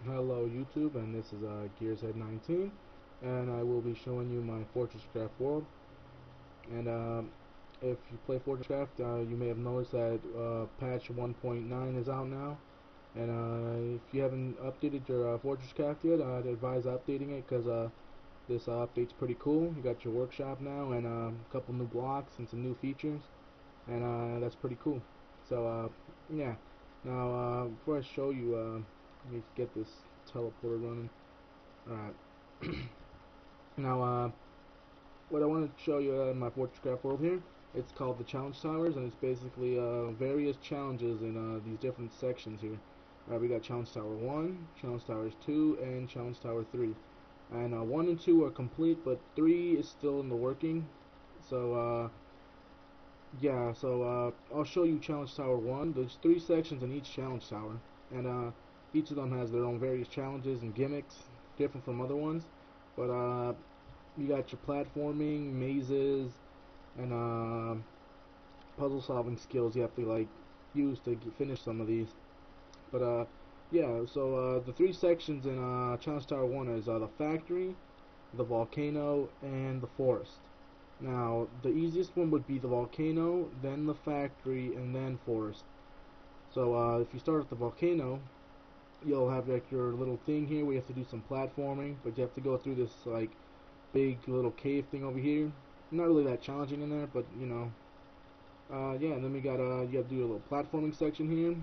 Hello YouTube, and this is Gearshead 19, and I will be showing you my Fortress Craft world. And if you play Fortress Craft, you may have noticed that patch 1.9 is out now. And if you haven't updated your Fortress Craft yet, I'd advise updating it because this update's pretty cool. You got your workshop now, and a couple new blocks and some new features, and that's pretty cool. So yeah. Now before I show you, let me get this teleporter running. Alright. Now, what I want to show you in my Fortress Craft world here, it's called the Challenge Towers, and it's basically various challenges in these different sections here. We got Challenge Tower 1, Challenge Towers 2, and Challenge Tower 3. And 1 and 2 are complete, but 3 is still in the working. So, yeah, so I'll show you Challenge Tower 1. There's 3 sections in each Challenge Tower, and each of them has their own various challenges and gimmicks, different from other ones. But you got your platforming, mazes, and puzzle solving skills you have to like use to finish some of these. But yeah, so the 3 sections in Challenge Tower 1 is the factory, the volcano, and the forest. Now, the easiest one would be the volcano, then the factory, and then forest. So if you start at the volcano, you'll have like your little thing here where you have to do some platforming, but you have to go through this like big little cave thing over here. Not really that challenging in there, but you know. Yeah, and then we got you have to do a little platforming section here,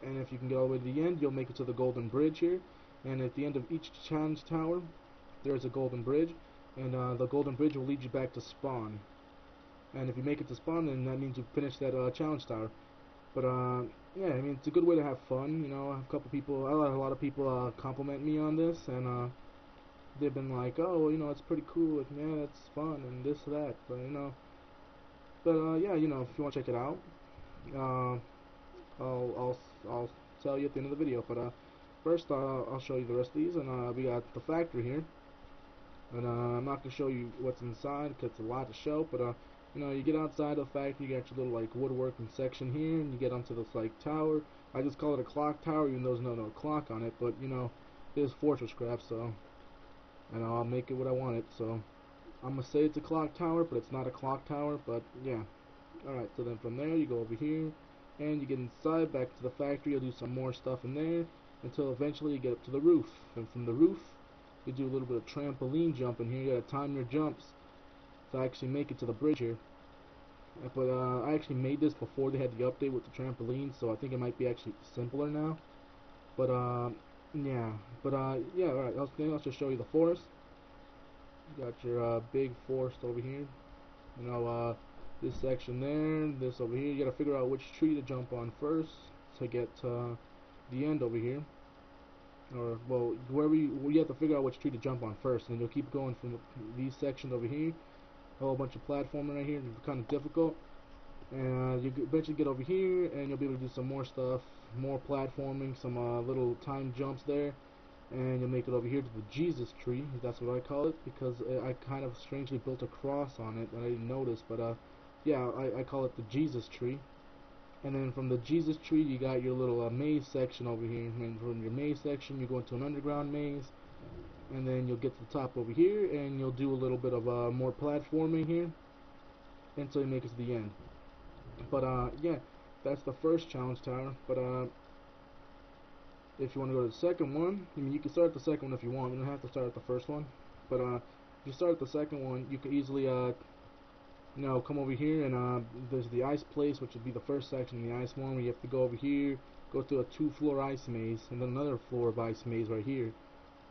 and if you can get all the way to the end, you'll make it to the golden bridge here. And at the end of each challenge tower, there's a golden bridge, and the golden bridge will lead you back to spawn. And if you make it to spawn, then that means you finished that challenge tower. But yeah, I mean, it's a good way to have fun. You know, a lot of people compliment me on this, and they've been like, oh, well, you know, it's pretty cool. Like, yeah, it's fun and this that. But yeah, you know, if you want to check it out, uh, I'll tell you at the end of the video. But first, I'll show you the rest of these, and we got the factory here. And I'm not gonna show you what's inside because it's a lot to show. But you know, you get outside the factory, you got your little like woodworking section here, and you get onto this like tower. I just call it a clock tower, even though there's no clock on it. But you know, there's Fortress Craft, so and I'll make it what I want it. So I'm gonna say it's a clock tower, but it's not a clock tower. But yeah. All right. So then from there, you go over here, and you get inside, back to the factory. You'll do some more stuff in there until eventually you get up to the roof, and from the roof you do a little bit of trampoline jumping here. You gotta time your jumps to actually make it to the bridge here. But I actually made this before they had the update with the trampoline, so I think it might be actually simpler now. But yeah. But yeah. All right. I'll just show you the forest. You got your big forest over here. You know, this section there, this over here. You gotta figure out which tree to jump on first to get to the end over here. Or well, wherever you have to figure out which tree to jump on first, and you'll keep going from these sections over here. A whole bunch of platforming right here, it's kind of difficult. And you eventually get over here, and you'll be able to do some more stuff, more platforming, some little time jumps there, and you'll make it over here to the Jesus tree. That's what I call it because I kind of strangely built a cross on it and I didn't notice. But yeah, I call it the Jesus tree. And then from the Jesus tree, you got your little maze section over here. And from your maze section, you go into an underground maze. And then you'll get to the top over here, and you'll do a little bit of more platforming here until you make it to the end. But yeah, that's the first challenge tower. But if you want to go to the second one, I mean, you can start at the second one if you want. You don't have to start at the first one. But if you start at the second one, you can easily you know, come over here, and there's the ice place, which would be the first section, the ice one, where you have to go over here, go through a 2-floor ice maze, and then another floor of ice maze right here.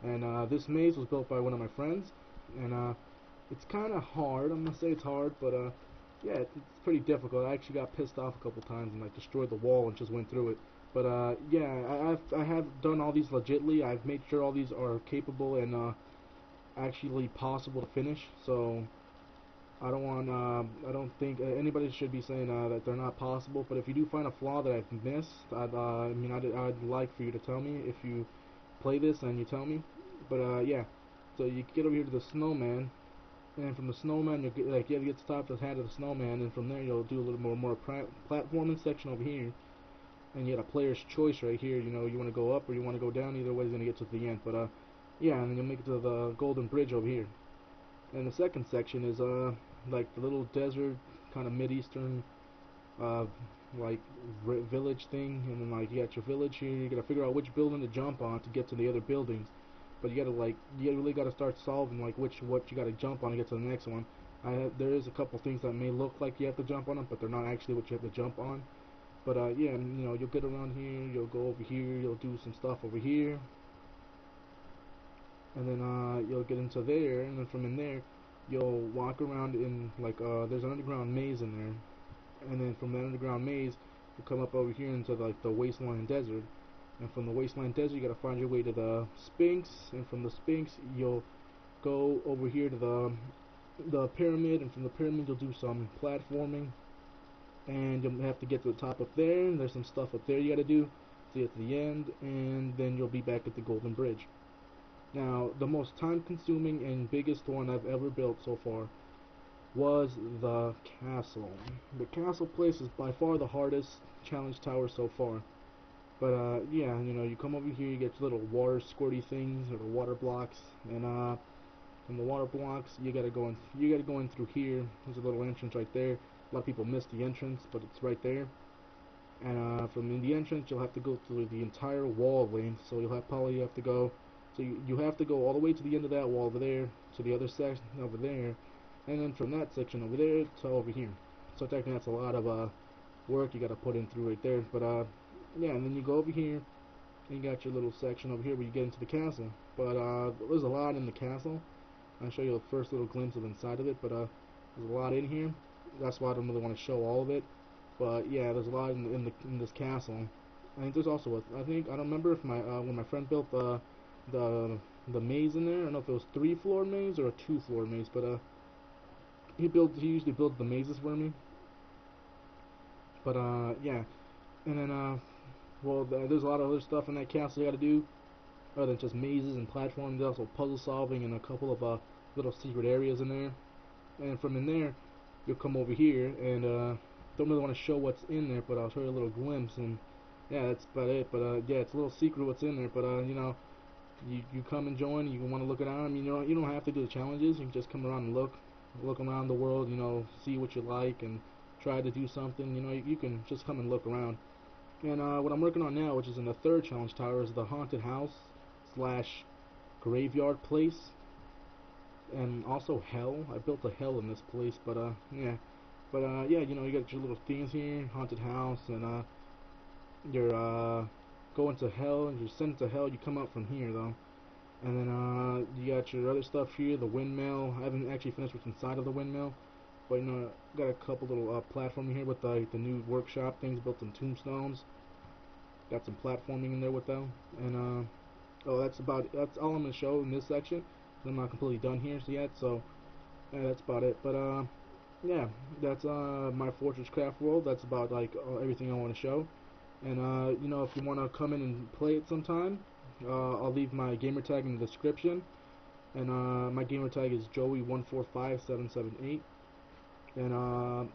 And this maze was built by one of my friends, and it's kind of hard. I'm gonna say it's hard, but yeah, it's pretty difficult. I actually got pissed off a couple times and like destroyed the wall and just went through it. But yeah, I have done all these legitly. I've made sure all these are capable and actually possible to finish. So I don't think anybody should be saying that they're not possible. But if you do find a flaw that I've missed, I mean, I'd like for you to tell me if you play this and you tell me. But yeah, so you get over here to the snowman, and from the snowman you get like you have to get to the top of the head of the snowman, and from there you'll do a little more platforming section over here. and you got a player's choice right here. You know, you want to go up or you want to go down. Either way is gonna get to the end. But yeah, and then you'll make it to the Golden Bridge over here. And the second section is like the little desert kind of mid-eastern uh like village thing, and then like you got your village here. You gotta figure out which building to jump on to get to the other buildings. But you really gotta start solving like what you gotta jump on to get to the next one. There is a couple things that may look like you have to jump on them, but they're not actually what you have to jump on. But yeah, and, you know, you'll get around here, you'll go over here, you'll do some stuff over here, and then you'll get into there, and then from in there, you'll walk around in like there's an underground maze in there, and then from that underground maze, you come up over here into like the wasteland desert, and from the wasteland desert, you gotta find your way to the Sphinx, and from the Sphinx, you'll go over here to the pyramid, and from the pyramid, you'll do some platforming, and you'll have to get to the top up there, and there's some stuff up there you gotta do to get to the end, and then you'll be back at the Golden Bridge. Now, the most time-consuming and biggest one I've ever built so far was the castle. The castle place is by far the hardest challenge tower so far. But yeah, you know, you come over here, you get little water squirty things or the water blocks, and from the water blocks, you gotta go in through here. There's a little entrance right there. A lot of people miss the entrance, but it's right there. And from the entrance, you'll have to go through the entire wall length. So probably have to go. So you have to go all the way to the end of that wall over there, to the other section over there, and then from that section over there to over here. So technically that's a lot of work you got to put in through right there. But yeah, and then you go over here, and you got your little section over here where you get into the castle. But there's a lot in the castle. I'll show you the first little glimpse of inside of it. But there's a lot in here. That's why I don't really want to show all of it. But yeah, there's a lot in this castle. I think there's also I don't remember if when my friend built the maze in there. I don't know if it was 3-floor maze or a 2-floor maze, but he usually builds the mazes for me. But yeah, and then well, there's a lot of other stuff in that castle you got to do, other than just mazes and platforms. There's also puzzle solving and a couple of little secret areas in there. And from in there, you'll come over here, and don't really want to show what's in there, but I'll show you a little glimpse. And yeah, that's about it. But yeah, it's a little secret what's in there. But you know. You come and join. You want to look around. I mean, you don't have to do the challenges. You can just come around and look around the world. You know, see what you like and try to do something. You know, you can just come and look around. And what I'm working on now, which is in the third challenge tower, is the haunted house slash graveyard place, and also hell. I built a hell in this place, but yeah, yeah, you know, you got your little things here, haunted house, and you're going to hell, and you're sent to hell. You come out from here though, and then you got your other stuff here, the windmill. I haven't actually finished what's inside of the windmill, but you know, got a couple little platforming here with the new workshop things built in tombstones. Got some platforming in there with them, and oh, that's all I'm gonna show in this section. I'm not completely done here yet, so yeah, that's about it. But yeah, that's my Fortress Craft world. That's about like everything I want to show. And you know, if you want to come in and play it sometime, I'll leave my gamer tag in the description. And my gamer tag is Joey145778. And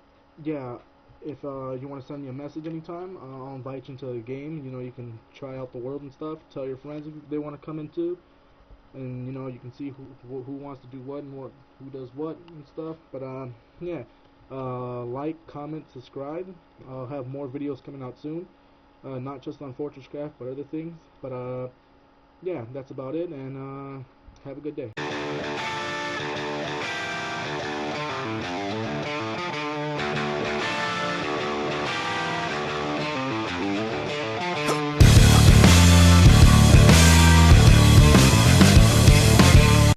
yeah, if you want to send me a message anytime, I'll invite you into the game. You know, you can try out the world and stuff. Tell your friends if they want to come into, and you know, you can see who wants to do what and who does what and stuff. But yeah, like, comment, subscribe. I'll have more videos coming out soon. Not just on Fortress Craft, but other things. But yeah, that's about it, and have a good day.